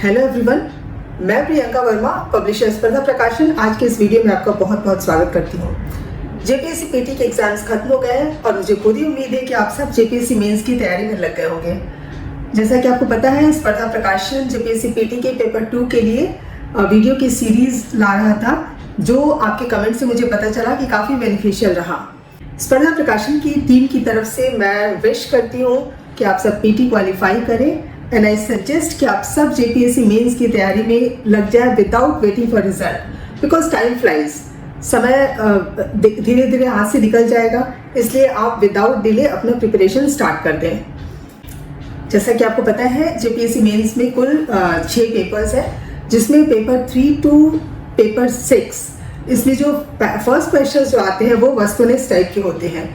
Hello everyone, मैं Priyanka Verma, publisher स्पर्धा प्रकाशन। आज के इस वीडियो में आपका बहुत बहुत स्वागत करती हूँ। जेपीएससी पीटी के एग्जाम्स खत्म हो गए हैं और मुझे पूरी उम्मीद है कि आप सब जेपीएससी मेंस की तैयारी में लग गए होंगे। जैसा कि आपको पता है, स्पर्धा प्रकाशन जेपीएससी पीटी के पेपर 2 के लिए वीडियो की सीरीज ला रहा था, जो आपके कमेंट से मुझे पता चला कि काफ़ी बेनिफिशियल रहा। स्पर्धा प्रकाशन की टीम की तरफ से मैं विश करती हूँ कि आप सब पीटी क्वालिफाई करें एंड आई सजेस्ट कि आप सब जेपीएससी मेंस की तैयारी में लग जाए without waiting for result, because time flies. समय धीरे धीरे हाथ से निकल जाएगा, इसलिए आप विदाउट डिले अपना प्रिपरेशन स्टार्ट कर दें। जैसा कि आपको पता है, जेपीएससी मेंस में कुल 6 पेपर्स हैं, जिसमें पेपर 3 टू पेपर 6, इसमें जो फर्स्ट क्वेश्चन जो आते हैं वो वस्तुनिष्ठ टाइप के होते हैं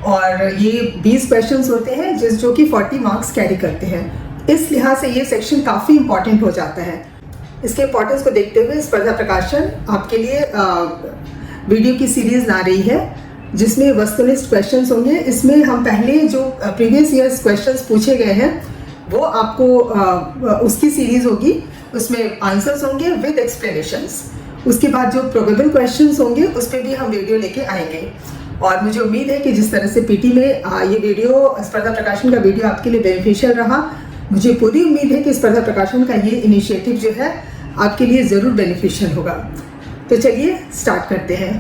और ये 20 क्वेश्चंस होते हैं जो कि 40 मार्क्स कैरी करते हैं। इस लिहाज से ये सेक्शन काफ़ी इंपॉर्टेंट हो जाता है। इसके इम्पोर्टेंस को देखते हुए स्पर्धा प्रकाशन आपके लिए वीडियो की सीरीज ला रही है, जिसमें वस्तुनिष्ठ क्वेश्चंस होंगे। इसमें हम पहले जो प्रीवियस ईयर्स क्वेश्चंस पूछे गए हैं वो आपको उसकी सीरीज होगी, उसमें आंसर्स होंगे विद एक्सप्लेनेशंस। उसके बाद जो प्रोबेबल क्वेश्चंस होंगे उस पर भी हम वीडियो लेके आएंगे और मुझे उम्मीद है कि जिस तरह से पीटी में ये वीडियो स्पर्धा प्रकाशन का वीडियो आपके लिए बेनिफिशियल रहा, मुझे पूरी उम्मीद है कि स्पर्धा प्रकाशन का ये इनिशिएटिव जो है आपके लिए ज़रूर बेनिफिशियल होगा। तो चलिए स्टार्ट करते हैं।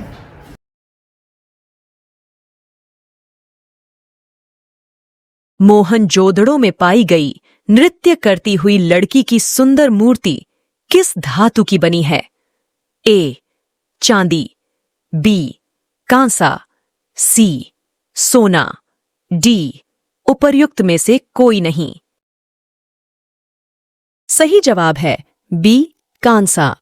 मोहनजोदड़ो में पाई गई नृत्य करती हुई लड़की की सुंदर मूर्ति किस धातु की बनी है? ए. चांदी, बी. कांसा, सी. सोना, डी. उपर्युक्त में से कोई नहीं। सही जवाब है बी. कांसा।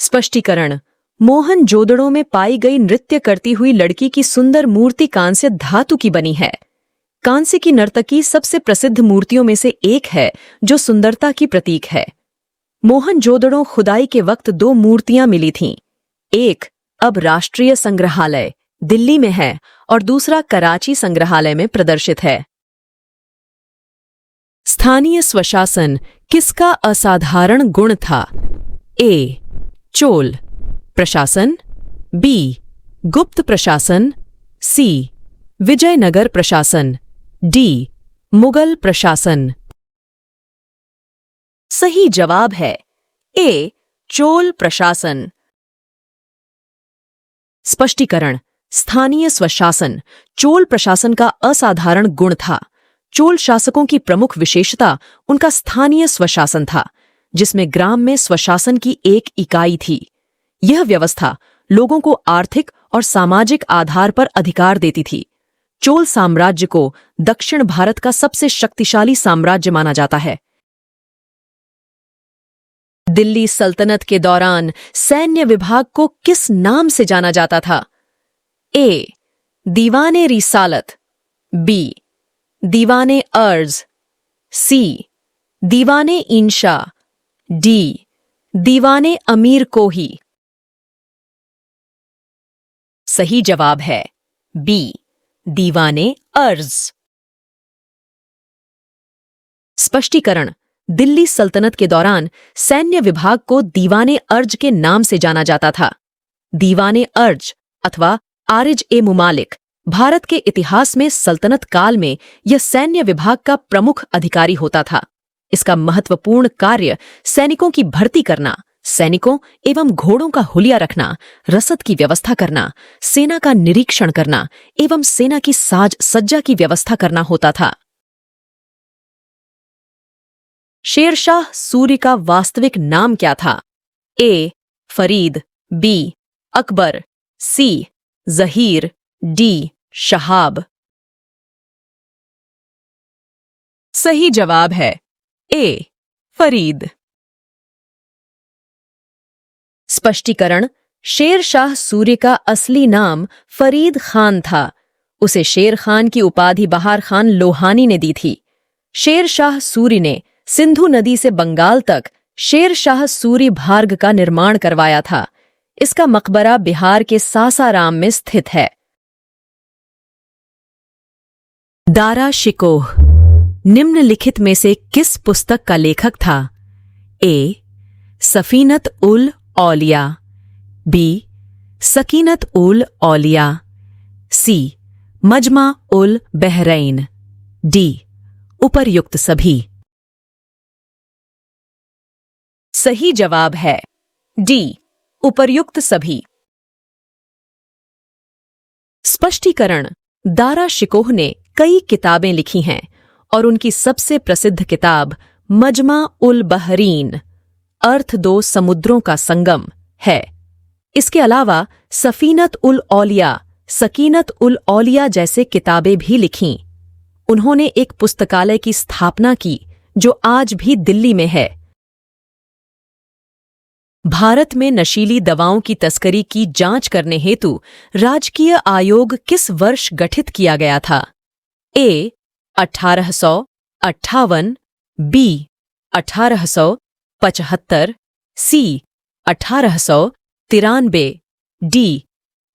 स्पष्टीकरण: मोहनजोदड़ो में पाई गई नृत्य करती हुई लड़की की सुंदर मूर्ति कांस्य धातु की बनी है। कांस्य की नर्तकी सबसे प्रसिद्ध मूर्तियों में से एक है जो सुंदरता की प्रतीक है। मोहनजोदड़ो खुदाई के वक्त 2 मूर्तियां मिली थीं। एक अब राष्ट्रीय संग्रहालय दिल्ली में है और दूसरा कराची संग्रहालय में प्रदर्शित है। स्थानीय स्वशासन किसका असाधारण गुण था? ए. चोल प्रशासन, बी. गुप्त प्रशासन, सी. विजयनगर प्रशासन, डी. मुगल प्रशासन। सही जवाब है ए. चोल प्रशासन। स्पष्टीकरण: स्थानीय स्वशासन चोल प्रशासन का असाधारण गुण था। चोल शासकों की प्रमुख विशेषता उनका स्थानीय स्वशासन था, जिसमें ग्राम में स्वशासन की एक इकाई थी। यह व्यवस्था लोगों को आर्थिक और सामाजिक आधार पर अधिकार देती थी। चोल साम्राज्य को दक्षिण भारत का सबसे शक्तिशाली साम्राज्य माना जाता है। दिल्ली सल्तनत के दौरान सैन्य विभाग को किस नाम से जाना जाता था? ए. दीवाने रिसालत, बी. दीवाने अर्ज, सी. दीवाने इंशा, डी. दीवाने अमीर कोही। सही जवाब है बी. दीवाने अर्ज। स्पष्टीकरण: दिल्ली सल्तनत के दौरान सैन्य विभाग को दीवाने अर्ज के नाम से जाना जाता था। दीवाने अर्ज अथवा आरिज-ए-मुमालिक भारत के इतिहास में सल्तनत काल में यह सैन्य विभाग का प्रमुख अधिकारी होता था। इसका महत्वपूर्ण कार्य सैनिकों की भर्ती करना, सैनिकों एवं घोड़ों का हुलिया रखना, रसद की व्यवस्था करना, सेना का निरीक्षण करना एवं सेना की साज सज्जा की व्यवस्था करना होता था। शेरशाह सूरी का वास्तविक नाम क्या था? ए. फरीद, बी. अकबर, सी. जहीर, डी. शहाब। सही जवाब है ए. फरीद। स्पष्टीकरण: शेर शाह सूरी का असली नाम फरीद खान था। उसे शेर खान की उपाधि बहार खान लोहानी ने दी थी। शेर शाह सूरी ने सिंधु नदी से बंगाल तक शेर शाह सूरी भार्ग का निर्माण करवाया था। इसका मकबरा बिहार के सासाराम में स्थित है। दारा शिकोह निम्नलिखित में से किस पुस्तक का लेखक था? ए. सफीनत उल औलिया, बी. सकीनत उल औलिया, सी. मजमा उल बहरैन, डी. उपर्युक्त सभी। सही जवाब है डी. उपर्युक्त सभी। स्पष्टीकरण। दारा शिकोह ने कई किताबें लिखी हैं और उनकी सबसे प्रसिद्ध किताब मजमा उल बहरीन, अर्थ दो समुद्रों का संगम है। इसके अलावा सफीनत उल औलिया, सकीनत उल औलिया जैसे किताबें भी लिखीं। उन्होंने एक पुस्तकालय की स्थापना की जो आज भी दिल्ली में है। भारत में नशीली दवाओं की तस्करी की जांच करने हेतु राजकीय आयोग किस वर्ष गठित किया गया था? ए. 1858, बी. 1875, सी. 1893, डी.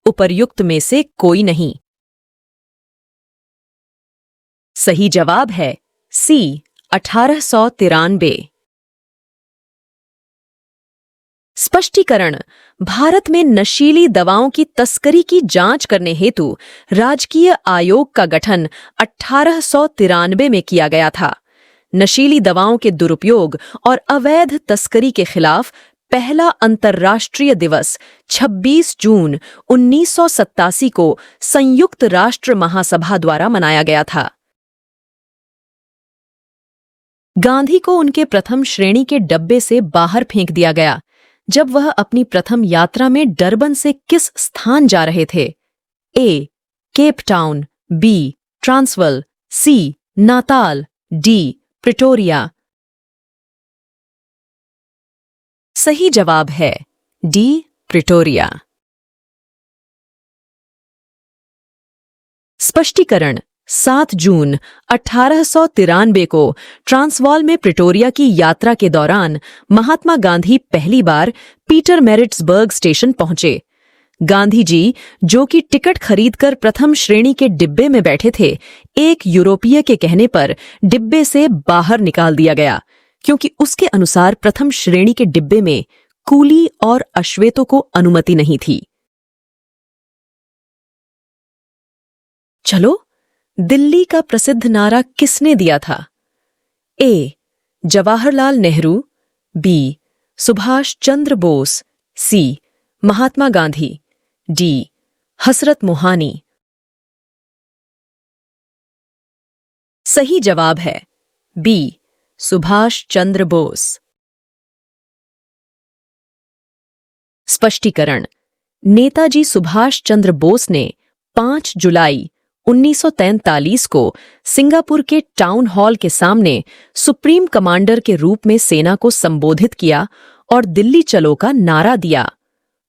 उपर्युक्त में से कोई नहीं। सही जवाब है सी. 1893। स्पष्टीकरण। भारत में नशीली दवाओं की तस्करी की जांच करने हेतु राजकीय आयोग का गठन 1893 में किया गया था। नशीली दवाओं के दुरुपयोग और अवैध तस्करी के खिलाफ पहला अंतर्राष्ट्रीय दिवस 26 जून 1987 को संयुक्त राष्ट्र महासभा द्वारा मनाया गया था। गांधी को उनके प्रथम श्रेणी के डब्बे से बाहर फेंक दिया गया जब वह अपनी प्रथम यात्रा में डरबन से किस स्थान जा रहे थे? A. Cape Town, B. Transvaal, C. Natal, D. Pretoria. सही जवाब है डी. प्रिटोरिया। स्पष्टीकरण। 7 जून 1893 को ट्रांसवाल में प्रिटोरिया की यात्रा के दौरान महात्मा गांधी पहली बार पीटर मैरिट्सबर्ग स्टेशन पहुंचे। गांधी जी, जो कि टिकट खरीदकर प्रथम श्रेणी के डिब्बे में बैठे थे, एक यूरोपीय के कहने पर डिब्बे से बाहर निकाल दिया गया क्योंकि उसके अनुसार प्रथम श्रेणी के डिब्बे में कूली और अश्वेतों को अनुमति नहीं थी। चलो, दिल्ली का प्रसिद्ध नारा किसने दिया था? ए. जवाहरलाल नेहरू, बी. सुभाष चंद्र बोस, सी. महात्मा गांधी, डी. हसरत मोहानी। सही जवाब है बी. सुभाष चंद्र बोस। स्पष्टीकरण। नेताजी सुभाष चंद्र बोस ने 5 जुलाई 1943 को सिंगापुर के टाउन हॉल के सामने सुप्रीम कमांडर के रूप में सेना को संबोधित किया और दिल्ली चलो का नारा दिया।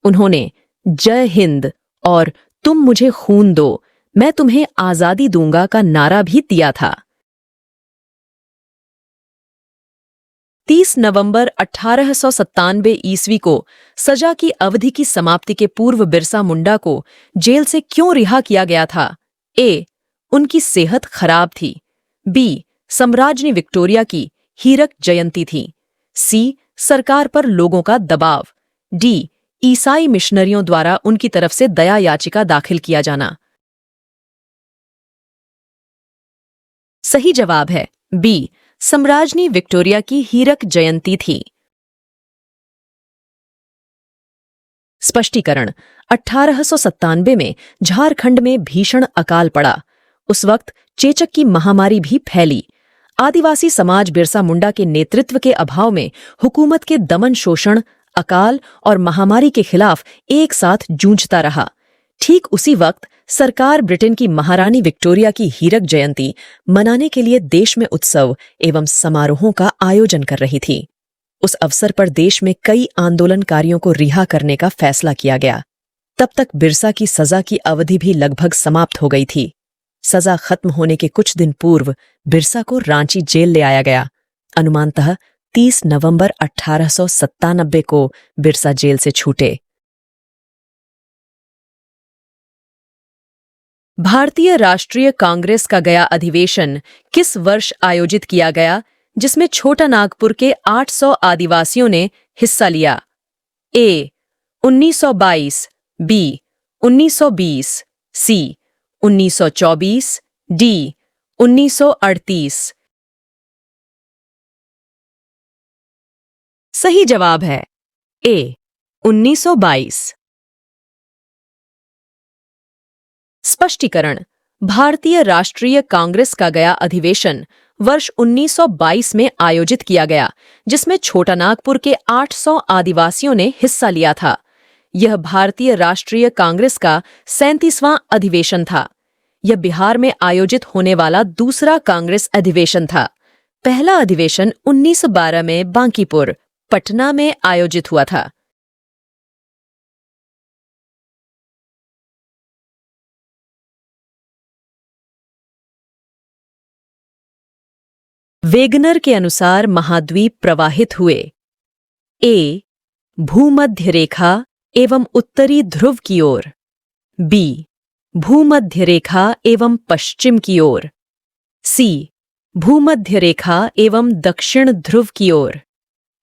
उन्होंने जय हिंद और तुम मुझे खून दो, मैं तुम्हें आजादी दूंगा का नारा भी दिया था। 30 नवंबर 1897 ईस्वी को सजा की अवधि की समाप्ति के पूर्व बिरसा मुंडा को जेल से क्यों रिहा किया गया था? ए. उनकी सेहत खराब थी, बी. सम्राज्ञी विक्टोरिया की हीरक जयंती थी, सी. सरकार पर लोगों का दबाव, डी. ईसाई मिशनरियों द्वारा उनकी तरफ से दया याचिका दाखिल किया जाना। सही जवाब है बी. सम्राज्ञी विक्टोरिया की हीरक जयंती थी। स्पष्टीकरण। 1897 में झारखंड में भीषण अकाल पड़ा। उस वक्त चेचक की महामारी भी फैली। आदिवासी समाज बिरसा मुंडा के नेतृत्व के अभाव में हुकूमत के दमन, शोषण, अकाल और महामारी के खिलाफ एक साथ जूझता रहा। ठीक उसी वक्त सरकार ब्रिटेन की महारानी विक्टोरिया की हीरक जयंती मनाने के लिए देश में उत्सव एवं समारोहों का आयोजन कर रही थी। उस अवसर पर देश में कई आंदोलनकारियों को रिहा करने का फैसला किया गया। तब तक बिरसा की सजा की अवधि भी लगभग समाप्त हो गई थी। सजा खत्म होने के कुछ दिन पूर्व बिरसा को रांची जेल ले आया गया। अनुमानतः 30 नवंबर 1897 को बिरसा जेल से छूटे। भारतीय राष्ट्रीय कांग्रेस का गया अधिवेशन किस वर्ष आयोजित किया गया जिसमें छोटा नागपुर के 800 आदिवासियों ने हिस्सा लिया? ए 1922, बी 1920, सी 1924, डी 1938। सही जवाब है ए 1922। स्पष्टीकरण। भारतीय राष्ट्रीय कांग्रेस का गया अधिवेशन वर्ष 1922 में आयोजित किया गया जिसमें छोटा नागपुर के 800 आदिवासियों ने हिस्सा लिया था। यह भारतीय राष्ट्रीय कांग्रेस का 37वां अधिवेशन था। यह बिहार में आयोजित होने वाला दूसरा कांग्रेस अधिवेशन था। पहला अधिवेशन 1912 में बांकीपुर, पटना में आयोजित हुआ था। वेगनर के अनुसार महाद्वीप प्रवाहित हुए? ए भूमध्य रेखा एवं उत्तरी ध्रुव की ओर, बी भूमध्य रेखा एवं पश्चिम की ओर, सी भूमध्य रेखा एवं दक्षिण ध्रुव की ओर,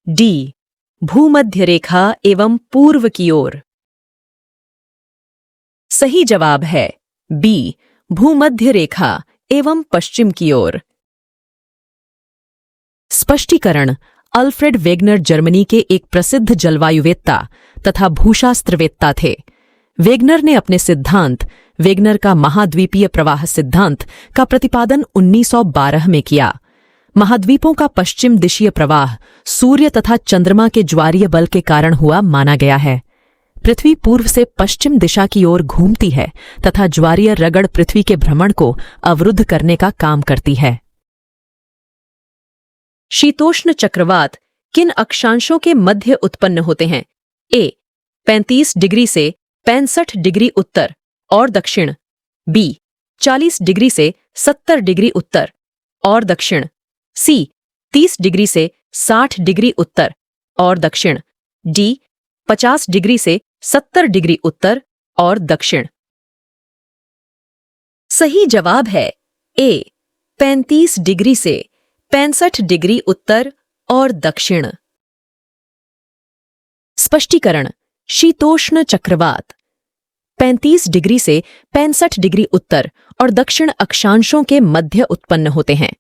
डी भूमध्य रेखा एवं पूर्व की ओर। सही जवाब है बी भूमध्य रेखा एवं पश्चिम की ओर। स्पष्टीकरण। अल्फ्रेड वेगनर जर्मनी के एक प्रसिद्ध जलवायुवेत्ता तथा भूशास्त्रवेत्ता थे। वेगनर ने अपने सिद्धांत वेगनर का महाद्वीपीय प्रवाह सिद्धांत का प्रतिपादन 1912 में किया। महाद्वीपों का पश्चिम दिशीय प्रवाह सूर्य तथा चंद्रमा के ज्वारीय बल के कारण हुआ माना गया है। पृथ्वी पूर्व से पश्चिम दिशा की ओर घूमती है तथा ज्वारीय रगड़ पृथ्वी के भ्रमण को अवरुद्ध करने का काम करती है। शीतोष्ण चक्रवात किन अक्षांशों के मध्य उत्पन्न होते हैं? ए 35 डिग्री से 65 डिग्री उत्तर और दक्षिण, बी 40 डिग्री से 70 डिग्री उत्तर और दक्षिण, सी 30 डिग्री से 60 डिग्री उत्तर और दक्षिण, डी 50 डिग्री से 70 डिग्री उत्तर और दक्षिण। सही जवाब है ए 35 डिग्री से 65 डिग्री उत्तर और दक्षिण। स्पष्टीकरण। शीतोष्ण चक्रवात 35 डिग्री से 65 डिग्री उत्तर और दक्षिण अक्षांशों के मध्य उत्पन्न होते हैं।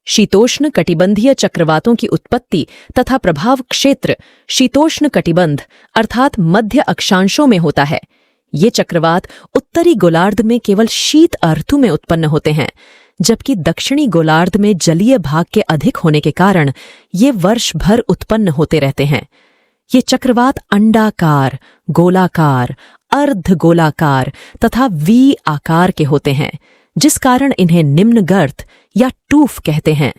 शीतोष्ण कटिबंधीय चक्रवातों की उत्पत्ति तथा प्रभाव क्षेत्र शीतोष्ण कटिबंध अर्थात मध्य अक्षांशों में होता है। ये चक्रवात उत्तरी गोलार्ध में केवल शीत ऋतु में उत्पन्न होते हैं, जबकि दक्षिणी गोलार्ध में जलीय भाग के अधिक होने के कारण ये वर्ष भर उत्पन्न होते रहते हैं। ये चक्रवात अंडाकार, गोलाकार, अर्धगोलाकार तथा वी आकार के होते हैं, जिस कारण इन्हें निम्नगर्त या टूफ कहते हैं।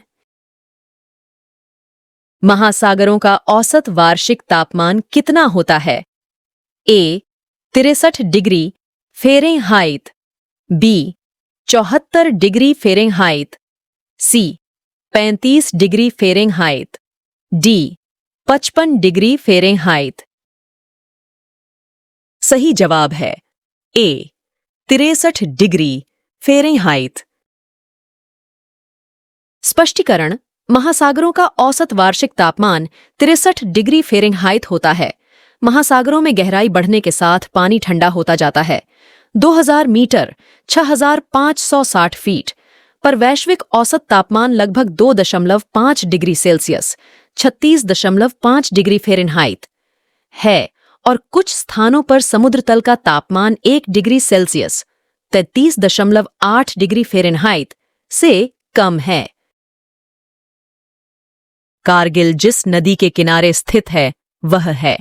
महासागरों का औसत वार्षिक तापमान कितना होता है? A 63 degree Fahrenheit, B 74 degree Fahrenheit, C 35 degree Fahrenheit, D 55 degree Fahrenheit. सही जवाब है ए 63 डिग्री फ़ारेनहाइट। स्पष्टीकरण। महासागरों का औसत वार्षिक तापमान 63 डिग्री फ़ारेनहाइट होता है। महासागरों में गहराई बढ़ने के साथ पानी ठंडा होता जाता है। 2000 मीटर 6560 फीट पर वैश्विक औसत तापमान लगभग 2.5 डिग्री सेल्सियस 36.5 डिग्री फ़ारेनहाइट है और कुछ स्थानों पर समुद्र तल का तापमान 1 डिग्री सेल्सियस 33.8 डिग्री फ़ारेनहाइट से कम है। कारगिल जिस नदी के किनारे स्थित है वह है?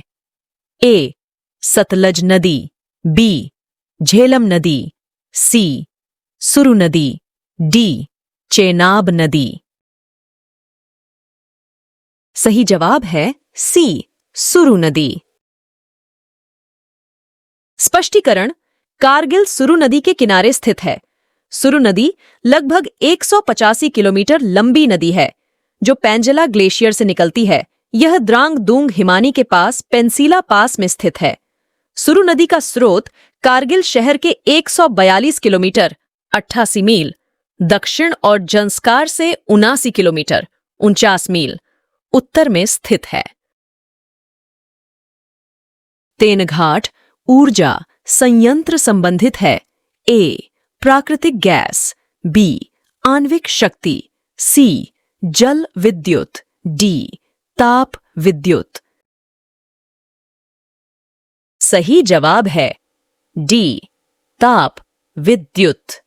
ए सतलज नदी, बी झेलम नदी, सी सुरु नदी, डी चेनाब नदी। सही जवाब है सी सुरु नदी। स्पष्टीकरण। कारगिल सुरु नदी के किनारे स्थित है। सुरु नदी लगभग 185 किलोमीटर लंबी नदी है जो पेंजला ग्लेशियर से निकलती है। यह द्रांग दूंग हिमानी के पास पेंसिला पास में स्थित है। सुरु नदी का स्रोत कारगिल शहर के 142 किलोमीटर 88 मील, दक्षिण और जंस्कार से 79 किलोमीटर 49 मील उत्तर में स्थित है। तेनघाट ऊर्जा संयंत्र संबंधित है। ए. प्राकृतिक गैस, बी. आणविक शक्ति, सी. जल विद्युत, डी. ताप विद्युत। सही जवाब है डी. ताप विद्युत।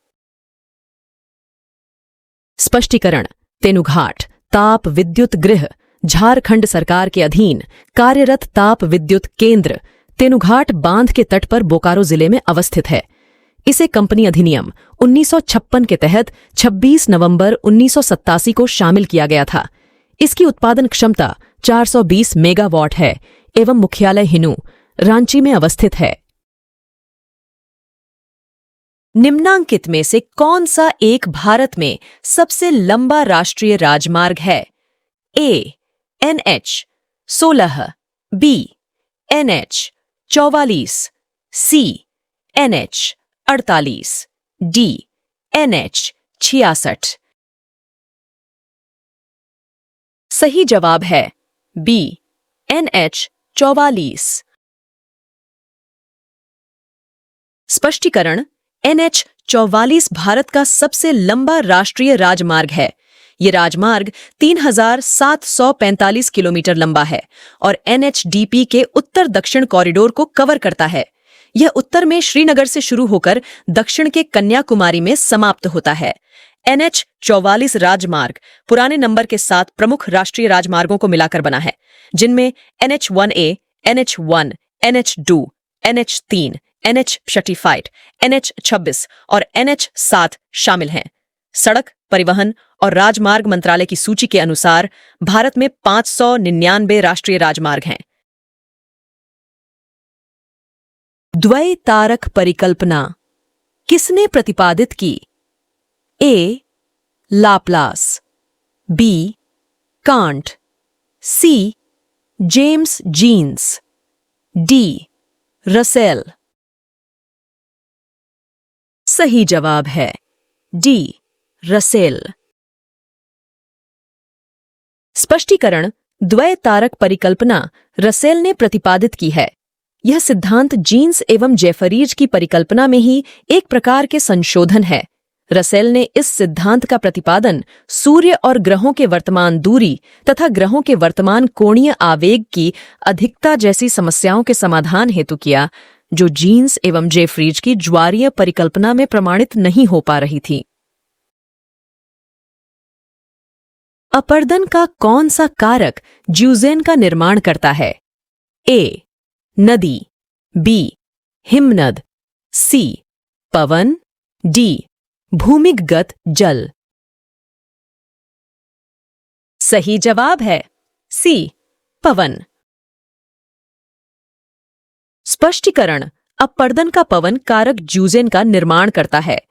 स्पष्टीकरण। तेनुघाट ताप विद्युत गृह झारखंड सरकार के अधीन कार्यरत ताप विद्युत केंद्र तेनुघाट बांध के तट पर बोकारो जिले में अवस्थित है। इसे कंपनी अधिनियम 1956 के तहत 26 नवंबर 1987 को शामिल किया गया था। इसकी उत्पादन क्षमता 420 मेगावाट है एवं मुख्यालय हिनू, रांची में अवस्थित है। निम्नांकित में से कौन सा एक भारत में सबसे लंबा राष्ट्रीय राजमार्ग है? A. NH 16, B. NH 44, C. NH 48, D. NH 66। सही जवाब है बी. NH 44। स्पष्टीकरण। NH 44 भारत का सबसे लंबा राष्ट्रीय राजमार्ग है। ये राजमार्ग 3745 किलोमीटर लंबा है और NHDP के उत्तर दक्षिण कॉरिडोर को कवर करता है। यह उत्तर में श्रीनगर से शुरू होकर दक्षिण के कन्याकुमारी में समाप्त होता है। NH 44 राजमार्ग पुराने नंबर के 7 प्रमुख राष्ट्रीय राजमार्गों को मिलाकर बना है, जिनमें NH 1A, NH 1, NH 2, NH 3, NH 35, NH 26 और NH 7 शामिल हैं। सड़क परिवहन और राजमार्ग मंत्रालय की सूची के अनुसार भारत में 599 राष्ट्रीय राजमार्ग हैं। द्वैतारक परिकल्पना किसने प्रतिपादित की? A. Laplace, B. Kant, C. James Jeans, D. Russell. सही जवाब है डी. रसेल। स्पष्टीकरण। द्वैतारक परिकल्पना रसेल ने प्रतिपादित की है। यह सिद्धांत जीन्स एवं जेफरीज की परिकल्पना में ही एक प्रकार के संशोधन है। रसेल ने इस सिद्धांत का प्रतिपादन सूर्य और ग्रहों के वर्तमान दूरी तथा ग्रहों के वर्तमान कोणीय आवेग की अधिकता जैसी समस्याओं के समाधान हेतु किया, जो जीन्स एवं जेफरीज की ज्वारीय परिकल्पना में प्रमाणित नहीं हो पा रही थी। अपर्दन का कौन सा कारक ज्यूजेन का निर्माण करता है? ए. नदी, बी. हिमनद, सी. पवन, डी. भूमिगत जल। सही जवाब है सी. पवन। स्पष्टीकरण। अपर्दन का पवन कारक ज्यूजेन का निर्माण करता है।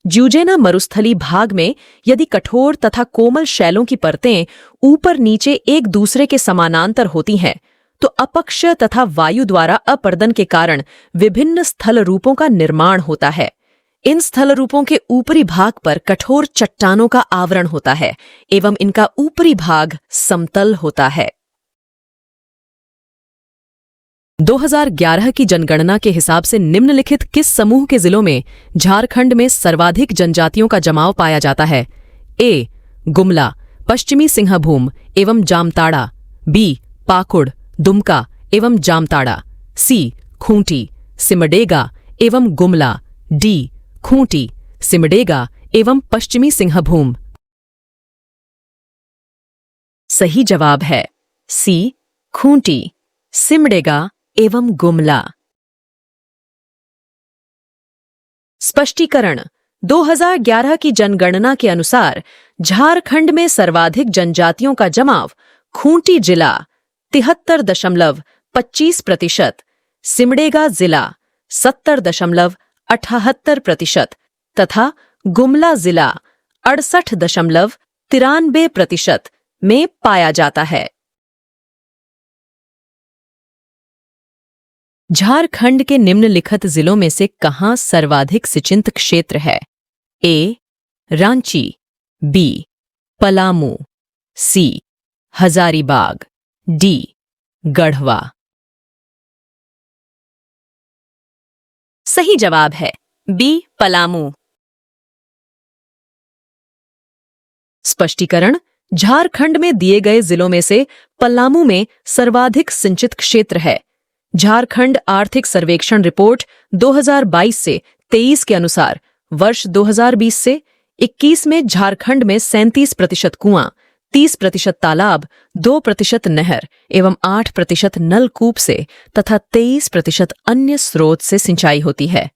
ज्यूजेना मरुस्थली भाग में यदि कठोर तथा कोमल शैलों की परतें ऊपर नीचे एक दूसरे के समानांतर होती हैं, तो अपक्ष तथा वायु द्वारा अपर्दन के कारण विभिन्न स्थल रूपों का निर्माण होता है। इन स्थल रूपों के ऊपरी भाग पर कठोर चट्टानों का आवरण होता है एवं इनका ऊपरी भाग समतल होता है। 2011 की जनगणना के हिसाब से निम्नलिखित किस समूह के जिलों में झारखंड में सर्वाधिक जनजातियों का जमाव पाया जाता है? ए. गुमला, पश्चिमी सिंहभूम एवं जामताड़ा, बी. पाकुड़, दुमका एवं जामताड़ा, सी. खूंटी, सिमडेगा एवं गुमला, डी. खूंटी, सिमडेगा एवं पश्चिमी सिंहभूम। सही जवाब है सी. खूंटी, सिमडेगा एवं गुमला। स्पष्टीकरण। 2011 की जनगणना के अनुसार झारखंड में सर्वाधिक जनजातियों का जमाव खूंटी जिला 73.25%, सिमडेगा जिला 70.78% तथा गुमला जिला 68.93% में पाया जाता है। झारखंड के निम्नलिखित जिलों में से कहां सर्वाधिक सिंचित क्षेत्र है? ए रांची, बी पलामू, सी हजारीबाग, डी गढ़वा। सही जवाब है बी पलामू। स्पष्टीकरण, झारखंड में दिए गए जिलों में से पलामू में सर्वाधिक सिंचित क्षेत्र है। झारखंड आर्थिक सर्वेक्षण रिपोर्ट 2022 से 23 के अनुसार वर्ष 2020 से 21 में झारखंड में 37% कुआं, 30% तालाब, 2% नहर एवं 8% नलकूप से तथा 23% अन्य स्रोत से सिंचाई होती है।